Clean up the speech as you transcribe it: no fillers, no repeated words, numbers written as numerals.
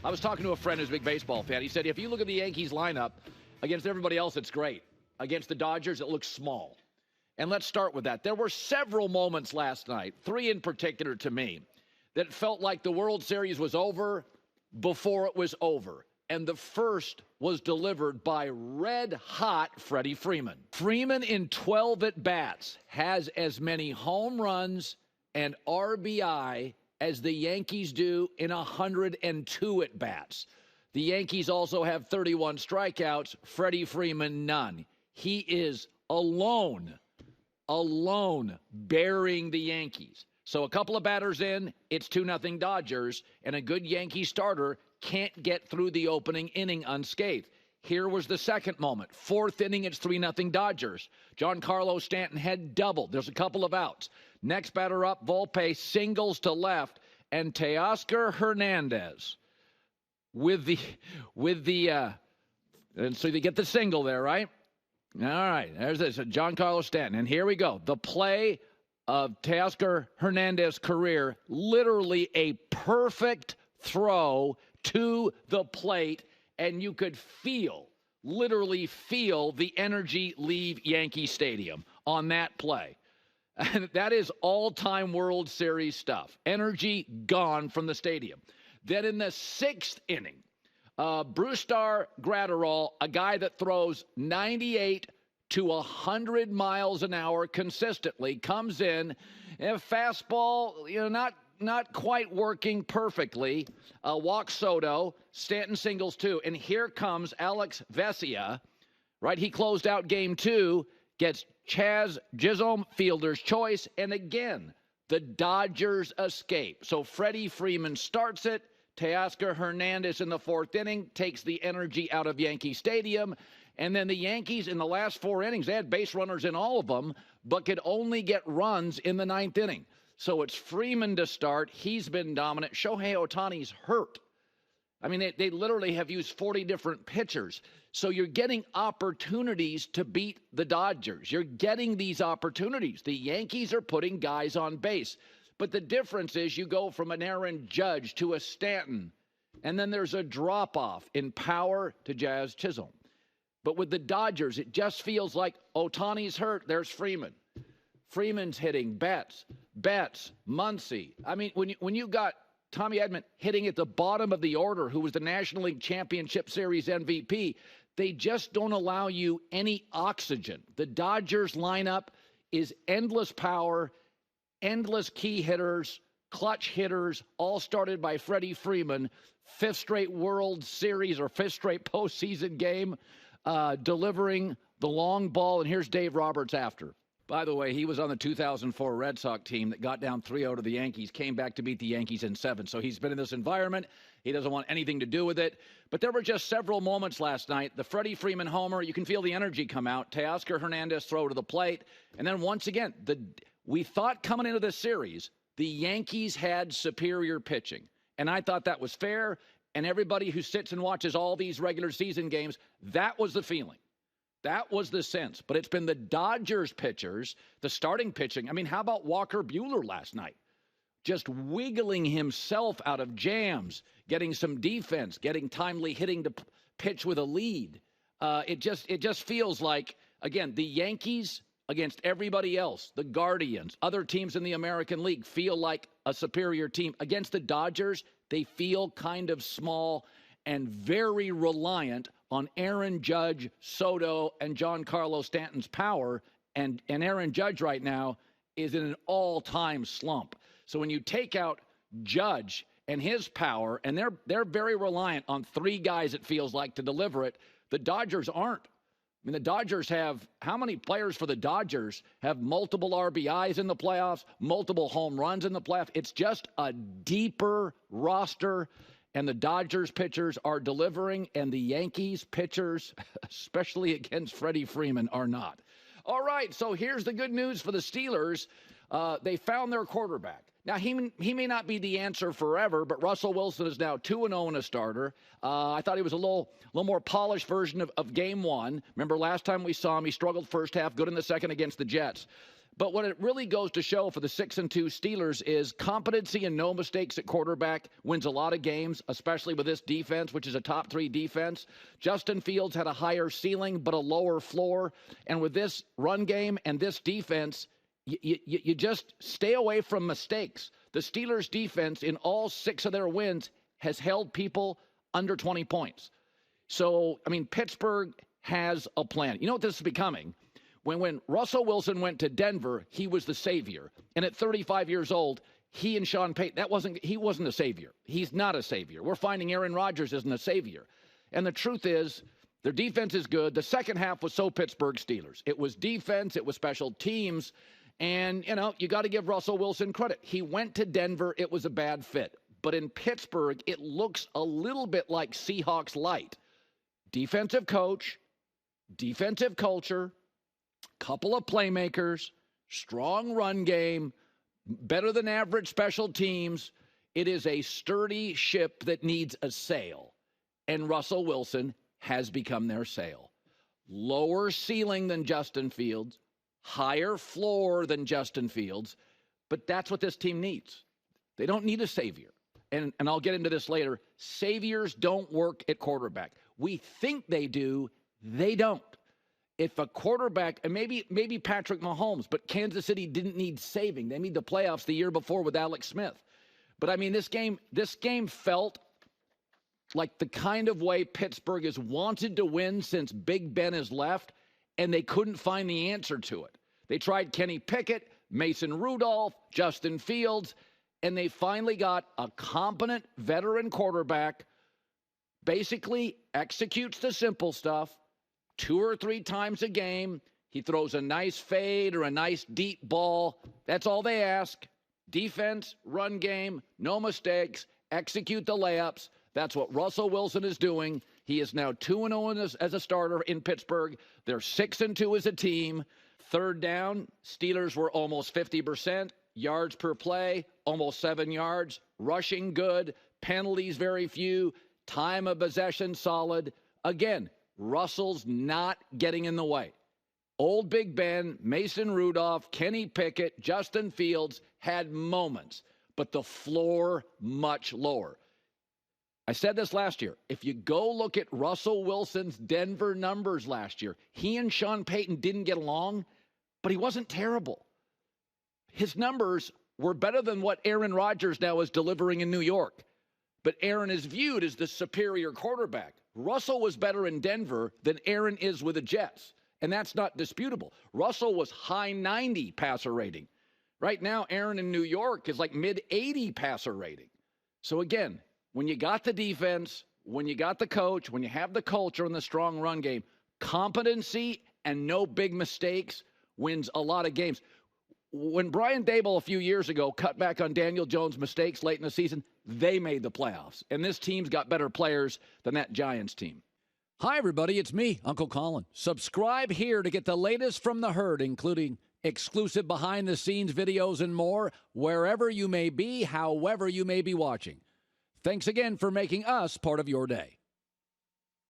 I was talking to a friend who's a big baseball fan. He said, if you look at the Yankees lineup, against everybody else, it's great. Against the Dodgers, it looks small. And let's start with that. There were several moments last night, 3 in particular to me, that felt like the World Series was over before it was over. And the first was delivered by red-hot Freddie Freeman. Freeman in 12 at-bats has as many home runs and RBI as the Yankees do in 102 at-bats. The Yankees also have 31 strikeouts. Freddie Freeman, none. He is alone burying the Yankees. So a couple of batters in, it's 2-0 Dodgers, and a good Yankee starter can't get through the opening inning unscathed. Here was the second moment. 4th inning, it's 3-0 Dodgers. Giancarlo Stanton had doubled. There's a couple of outs. Next batter up, Volpe singles to left, and Teoscar Hernandez and so they get the single there, right? All right, there's this, Giancarlo Stanton. And here we go. The play of Teoscar Hernandez's career, literally a perfect throw to the plate, and you could literally feel the energy leave Yankee Stadium on that play. And that is all-time World Series stuff. Energy gone from the stadium. Then in the 6th inning, Brusdar Graterol, a guy that throws 98 to 100 miles an hour consistently, comes in, and fastball, not quite working perfectly. Walks Soto, Stanton singles 2, and here comes Alex Vesia, right? He closed out game 2, gets Chaz Chisholm fielder's choice, and again, the Dodgers escape. So Freddie Freeman starts it. Teoscar Hernandez in the 4th inning takes the energy out of Yankee Stadium. And then the Yankees in the last 4 innings, they had base runners in all of them, but could only get runs in the 9th inning. So it's Freeman to start. He's been dominant. Shohei Ohtani's hurt. I mean, they literally have used 40 different pitchers. So you're getting opportunities to beat the Dodgers. You're getting these opportunities. The Yankees are putting guys on base. But the difference is you go from an Aaron Judge to a Stanton, and then there's a drop-off in power to Chaz Chisholm. But with the Dodgers, it just feels like Ohtani's hurt. There's Freeman. Freeman's hitting. Betts, Muncy. I mean, when you got Tommy Edman hitting at the bottom of the order, who was the National League Championship Series MVP, they just don't allow you any oxygen. The Dodgers lineup is endless power, endless key hitters, clutch hitters, all started by Freddie Freeman. 5th straight World Series or 5th straight postseason game, delivering the long ball. And here's Dave Roberts after. By the way, he was on the 2004 Red Sox team that got down 3-0 to the Yankees, came back to beat the Yankees in 7. So he's been in this environment. He doesn't want anything to do with it. But there were just several moments last night. The Freddie Freeman homer, you can feel the energy come out. Teoscar Hernandez throw to the plate. And then once again, we thought coming into this series, the Yankees had superior pitching. And I thought that was fair. And everybody who sits and watches all these regular season games, that was the feeling. That was the sense. But it's been the Dodgers pitchers, the starting pitching. I mean, how about Walker Buehler last night? Just wiggling himself out of jams, getting some defense, getting timely hitting to pitch with a lead. It just feels like, again, the Yankees against everybody else, the Guardians, other teams in the American League feel like a superior team. Against the Dodgers, they feel kind of small and very reliant on Aaron Judge, Soto, and Giancarlo Stanton's power. And Aaron Judge right now is in an all-time slump. So when you take out Judge and his power, and they're very reliant on 3 guys, it feels like, to deliver it, the Dodgers aren't. I mean, the Dodgers have, how many players for the Dodgers have multiple RBIs in the playoffs, multiple home runs in the playoffs? It's just a deeper roster, and the Dodgers pitchers are delivering, and the Yankees pitchers, especially against Freddie Freeman, are not. All right, so here's the good news for the Steelers. They found their quarterback. Now, he may not be the answer forever, but Russell Wilson is now 2-0 in a starter. I thought he was a little more polished version of Game 1. Remember, last time we saw him, he struggled first half, good in the second against the Jets. But what it really goes to show for the 6-2 Steelers is competency and no mistakes at quarterback wins a lot of games, especially with this defense, which is a top 3 defense. Justin Fields had a higher ceiling but a lower floor. And with this run game and this defense, you just stay away from mistakes. The Steelers' defense in all 6 of their wins has held people under 20 points. So, I mean, Pittsburgh has a plan. You know what this is becoming? When Russell Wilson went to Denver, he was the savior. And at 35 years old, he and Sean Payton, he wasn't a savior. He's not a savior. We're finding Aaron Rodgers isn't a savior. And the truth is, their defense is good. The second half was so Pittsburgh Steelers. It was defense. It was special teams. And, you know, you got to give Russell Wilson credit. He went to Denver. It was a bad fit. But in Pittsburgh, it looks a little bit like Seahawks light. Defensive coach, defensive culture, couple of playmakers, strong run game, better than average special teams. It is a sturdy ship that needs a sail. And Russell Wilson has become their sail. Lower ceiling than Justin Fields, higher floor than Justin Fields, but that's what this team needs. They don't need a savior. And I'll get into this later. Saviors don't work at quarterback. We think they do. They don't. If a quarterback, and maybe Patrick Mahomes, but Kansas City didn't need saving. They made the playoffs the year before with Alex Smith. But, I mean, this game felt like the kind of way Pittsburgh has wanted to win since Big Ben has left, and they couldn't find the answer to it. They tried Kenny Pickett, Mason Rudolph, Justin Fields, and they finally got a competent veteran quarterback, basically executes the simple stuff 2 or 3 times a game. He throws a nice fade or a nice deep ball. That's all they ask. Defense, run game, no mistakes, execute the layups. That's what Russell Wilson is doing. He is now 2-0 as a starter in Pittsburgh. They're 6-2 as a team. Third down, Steelers were almost 50%. Yards per play, almost 7 yards. Rushing good. Penalties very few. Time of possession solid. Again, Russell's not getting in the way. Old Big Ben, Mason Rudolph, Kenny Pickett, Justin Fields had moments, but the floor much lower. I said this last year. If you go look at Russell Wilson's Denver numbers last year, he and Sean Payton didn't get along, but he wasn't terrible. His numbers were better than what Aaron Rodgers now is delivering in New York. But Aaron is viewed as the superior quarterback. Russell was better in Denver than Aaron is with the Jets, and that's not disputable. Russell was high 90 passer rating. Right now, Aaron in New York is like mid-80 passer rating. So again, when you got the defense, when you got the coach, when you have the culture and the strong run game, competency and no big mistakes wins a lot of games. When Brian Daboll a few years ago cut back on Daniel Jones' mistakes late in the season, they made the playoffs. And this team's got better players than that Giants team. Hi, everybody. It's me, Uncle Colin. Subscribe here to get the latest from the herd, including exclusive behind-the-scenes videos and more, wherever you may be, however you may be watching. Thanks again for making us part of your day.